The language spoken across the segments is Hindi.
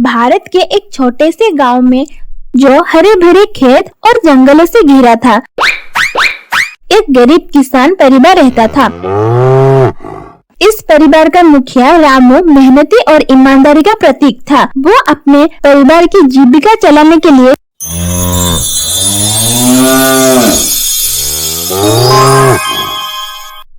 भारत के एक छोटे से गांव में, जो हरे भरे खेत और जंगलों से घिरा था, एक गरीब किसान परिवार रहता था। इस परिवार का मुखिया रामू मेहनती और ईमानदारी का प्रतीक था। वो अपने परिवार की जीविका चलाने के लिए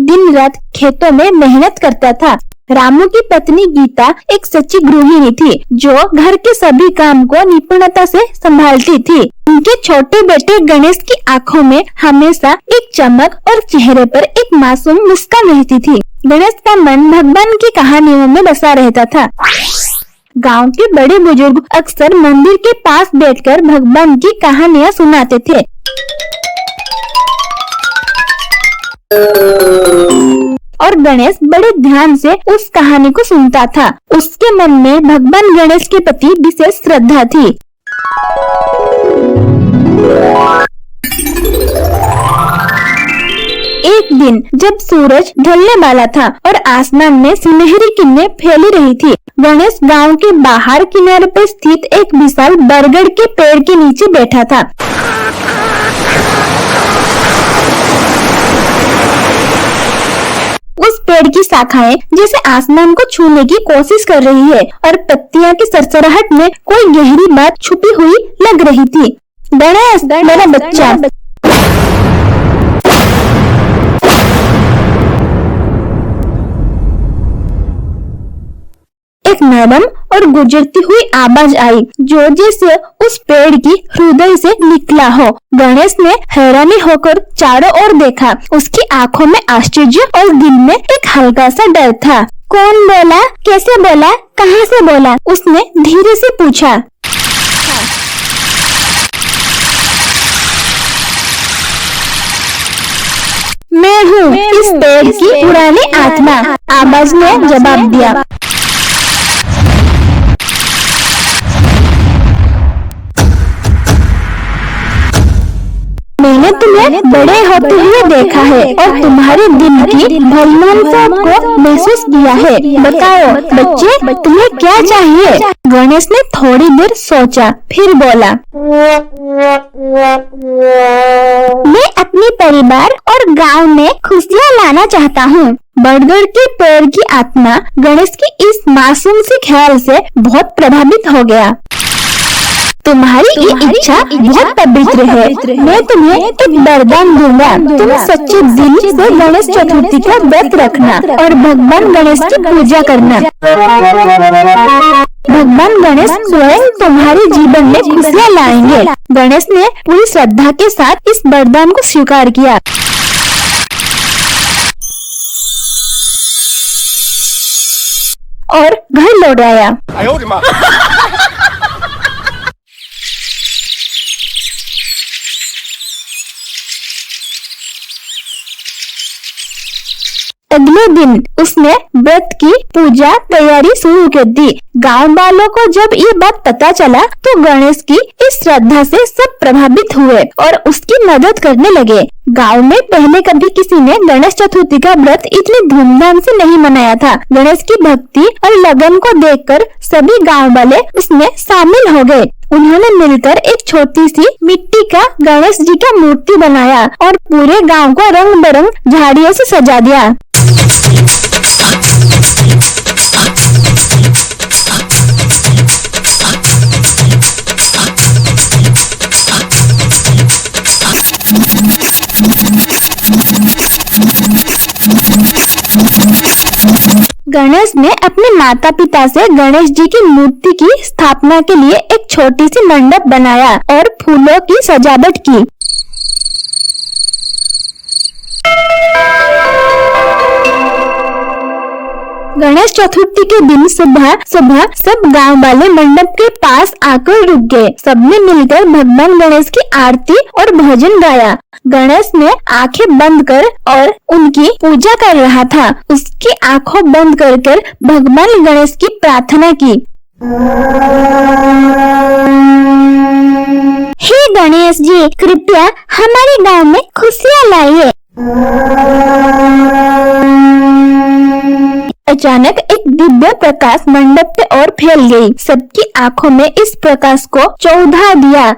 दिन रात खेतों में मेहनत करता था। रामू की पत्नी गीता एक सच्ची गृहिणी थी, जो घर के सभी काम को निपुणता से संभालती थी। उनके छोटे बेटे गणेश की आंखों में हमेशा एक चमक और चेहरे पर एक मासूम मुस्कान रहती थी। गणेश का मन भगवान की कहानियों में बसा रहता था। गांव के बड़े बुजुर्ग अक्सर मंदिर के पास बैठकर भगवान की कहानियां सुनाते थे। और गणेश बड़े ध्यान से उस कहानी को सुनता था। उसके मन में भगवान गणेश के प्रति विशेष श्रद्धा थी। एक दिन जब सूरज ढलने वाला था और आसमान में सुनहरी किरणें फैली रही थी, गणेश गांव के बाहर किनारे पर स्थित एक विशाल बरगद के पेड़ के नीचे बैठा था। उस पेड़ की शाखाएं जैसे आसमान को छूने की कोशिश कर रही है और पत्तियां की सरसराहट में कोई गहरी बात छुपी हुई लग रही थी। गणेश मेरा बच्चा, एक नरम और गुजरती हुई आवाज आई, जो जैसे उस पेड़ की हृदय से निकला हो। गणेश ने हैरानी होकर चारों ओर देखा। उसकी आंखों में आश्चर्य और दिल में एक हल्का सा डर था। कौन बोला? कैसे बोला? कहां से बोला? उसने धीरे से पूछा। मैं हूँ इस पेड़ की पुरानी आत्मा, आवाज ने जवाब दिया। मैंने तुम्हें बड़े होते हुए देखा है और तुम्हारे दिल की भलमनसा को महसूस किया है। बताओ बच्चे, तुम्हें क्या चाहिए? गणेश ने थोड़ी देर सोचा, फिर बोला, मैं अपने परिवार और गांव में खुशियाँ लाना चाहता हूँ। बरगद के पेड़ की आत्मा गणेश की इस मासूम सी ख्याल से बहुत प्रभावित हो गया। तुम्हारी ये इच्छा बहुत पवित्र है। मैं तुम्हें एक वरदान दूंगा। तुम सच्चे दिल से गणेश चतुर्थी का व्रत रखना और भगवान गणेश की पूजा करना। भगवान गणेश स्वयं तुम्हारे जीवन में खुशियाँ लाएंगे। गणेश ने पूरी श्रद्धा के साथ इस वरदान को स्वीकार किया और घर लौट आया। अगले दिन उसने व्रत की पूजा तैयारी शुरू कर दी। गांव वालों को जब ये बात पता चला तो गणेश की इस श्रद्धा से सब प्रभावित हुए और उसकी मदद करने लगे। गांव में पहले कभी किसी ने गणेश चतुर्थी का व्रत इतनी धूमधाम से नहीं मनाया था। गणेश की भक्ति और लगन को देखकर सभी गांव वाले उसमें शामिल हो गए। उन्होंने मिलकर एक छोटी सी मिट्टी का गणेश जी का मूर्ति बनाया और पूरे गांव को रंग बिरंग झाड़ियों से सजा दिया। गणेश ने अपने माता पिता से गणेश जी की मूर्ति की स्थापना के लिए एक छोटी सी मंडप बनाया और फूलों की सजावट की। गणेश चतुर्थी के दिन सुबह सुबह सब गांव वाले मंडप के पास आकर रुक गए। सबने मिलकर भगवान गणेश की आरती और भजन गाया। गणेश ने आंखें बंद कर और उनकी पूजा कर रहा था। उसकी आंखों बंद कर भगवान गणेश की प्रार्थना की। हे गणेश जी, कृपया हमारे गांव में खुशियाँ लाइए। अचानक एक दिव्य प्रकाश मंडप पे और फैल गई। सबकी आंखों में इस प्रकाश को चौंधा दिया।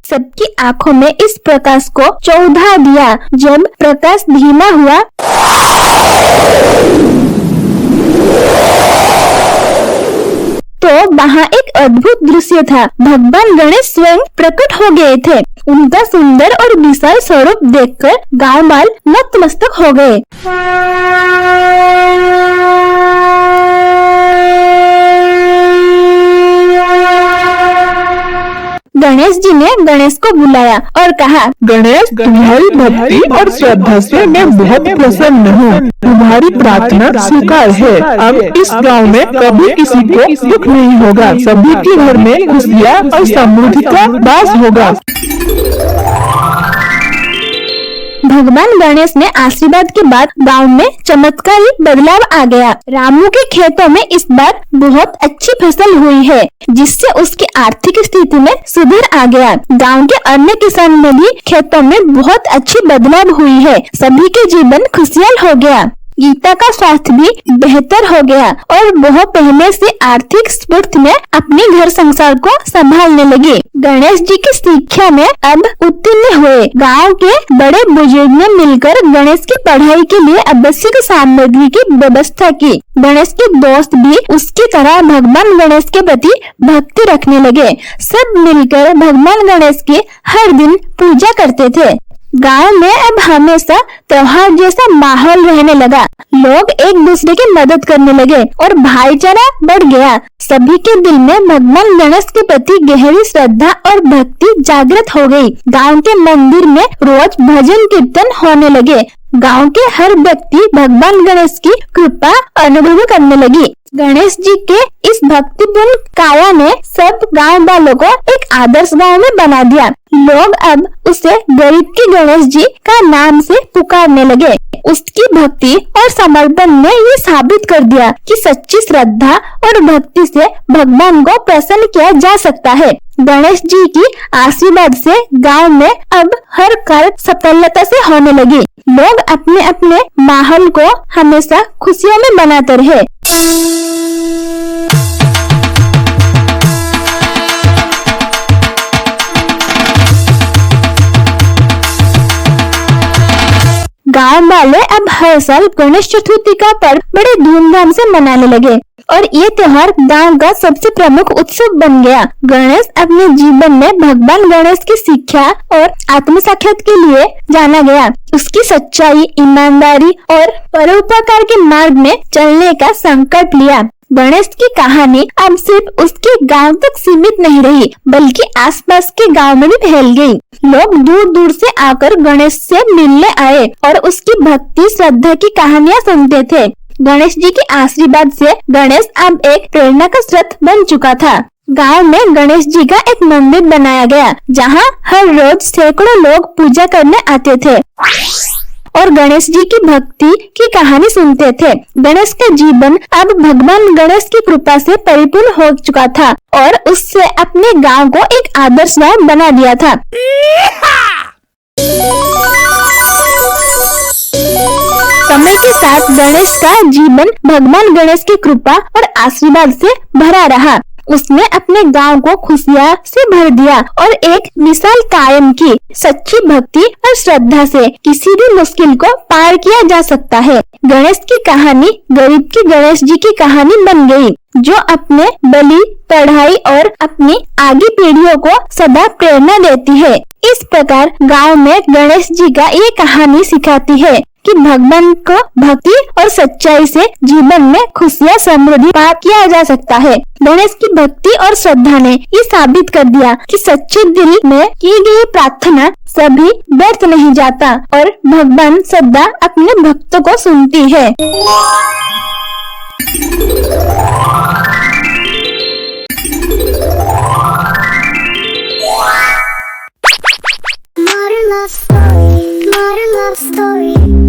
सबकी आंखों में इस प्रकाश को चौंधा दिया। जब प्रकाश धीमा हुआ तो वहाँ एक अद्भुत दृश्य था। भगवान गणेश स्वयं प्रकट हो गए थे। उनका सुंदर और विशाल स्वरूप देखकर गांव वाले नतमस्तक हो गए। गणेश जी ने गणेश को बुलाया और कहा, गणेश, तुम्हारी भक्ति और श्रद्धा से मैं बहुत प्रसन्न हूँ। तुम्हारी प्रार्थना स्वीकार है। अब इस गांव में कभी किसी को दुख नहीं होगा। सभी के घर में खुशियाँ और समृद्धि का वास होगा। भगवान गणेश ने आशीर्वाद के बाद गांव में चमत्कारी बदलाव आ गया। रामू के खेतों में इस बार बहुत अच्छी फसल हुई है, जिससे उसकी आर्थिक स्थिति में सुधार आ गया। गांव के अन्य किसान में भी खेतों में बहुत अच्छी बदलाव हुई है। सभी के जीवन खुशहाल हो गया। गीता का स्वास्थ्य भी बेहतर हो गया और वह पहले से आर्थिक स्फूर्ति में अपने घर संसार को संभालने लगी। गणेश जी की शिक्षा में अब उत्तीर्ण हुए। गांव के बड़े बुजुर्ग ने मिलकर गणेश की पढ़ाई के लिए आवश्यक सामग्री की व्यवस्था की। गणेश के दोस्त भी उसकी तरह भगवान गणेश के प्रति भक्ति रखने लगे। सब मिलकर भगवान गणेश की हर दिन पूजा करते थे। गांव में अब हमेशा त्योहार जैसा माहौल रहने लगा। लोग एक दूसरे की मदद करने लगे और भाईचारा बढ़ गया। सभी के दिल में भगवान गणेश के प्रति गहरी श्रद्धा और भक्ति जागृत हो गई। गांव के मंदिर में रोज भजन कीर्तन होने लगे। गांव के हर व्यक्ति भगवान गणेश की कृपा अनुभव करने लगी। गणेश जी के इस भक्तिपूर्ण काया ने सब गांव वालों को एक आदर्श गांव में बना दिया। लोग अब उसे गरीब के गणेश जी का नाम से पुकारने लगे। उसकी भक्ति और समर्पण ने ये साबित कर दिया कि सच्ची श्रद्धा और भक्ति से भगवान को प्रसन्न किया जा सकता है। गणेश जी की आशीर्वाद से गांव में अब हर कार्य सफलता से होने लगी। लोग अपने अपने माहौल को हमेशा खुशियों में बनाते रहे। गांव वाले अब हर साल गणेश चतुर्थी का पर्व बड़े धूमधाम से मनाने लगे और ये त्योहार गांव का सबसे प्रमुख उत्सव बन गया। गणेश अपने जीवन में भगवान गणेश की शिक्षा और आत्म साक्षात के लिए जाना गया। उसकी सच्चाई, ईमानदारी और परोपकार के मार्ग में चलने का संकल्प लिया। गणेश की कहानी अब सिर्फ उसके गांव तक सीमित नहीं रही, बल्कि आसपास के गांव में भी फैल गई। लोग दूर दूर से आकर गणेश से मिलने आए और उसकी भक्ति श्रद्धा की कहानियां सुनते थे। गणेश जी के आशीर्वाद से गणेश अब एक प्रेरणा का स्रोत बन चुका था। गांव में गणेश जी का एक मंदिर बनाया गया, जहां हर रोज सैकड़ों लोग पूजा करने आते थे और गणेश जी की भक्ति की कहानी सुनते थे। गणेश का जीवन अब भगवान गणेश की कृपा से परिपूर्ण हो चुका था और उससे अपने गांव को एक आदर्श गांव बना दिया था। समय के साथ गणेश का जीवन भगवान गणेश की कृपा और आशीर्वाद से भरा रहा। उसने अपने गांव को खुशियां से भर दिया और एक मिसाल कायम की। सच्ची भक्ति और श्रद्धा से किसी भी मुश्किल को पार किया जा सकता है। गणेश की कहानी गरीब के गणेश जी की कहानी बन गई, जो अपने बलि, पढ़ाई और अपनी आगे पीढ़ियों को सदा प्रेरणा देती है। इस प्रकार गांव में गणेश जी का ये कहानी सिखाती है कि भगवान को भक्ति और सच्चाई से जीवन में खुशियां समृद्धि पा किया जा सकता है। गणेश की भक्ति और श्रद्धा ने ये साबित कर दिया कि सच्चे दिल में की गई प्रार्थना सभी व्यर्थ नहीं जाता और भगवान सदा अपने भक्तों को सुनती है। Modern love story, modern love story.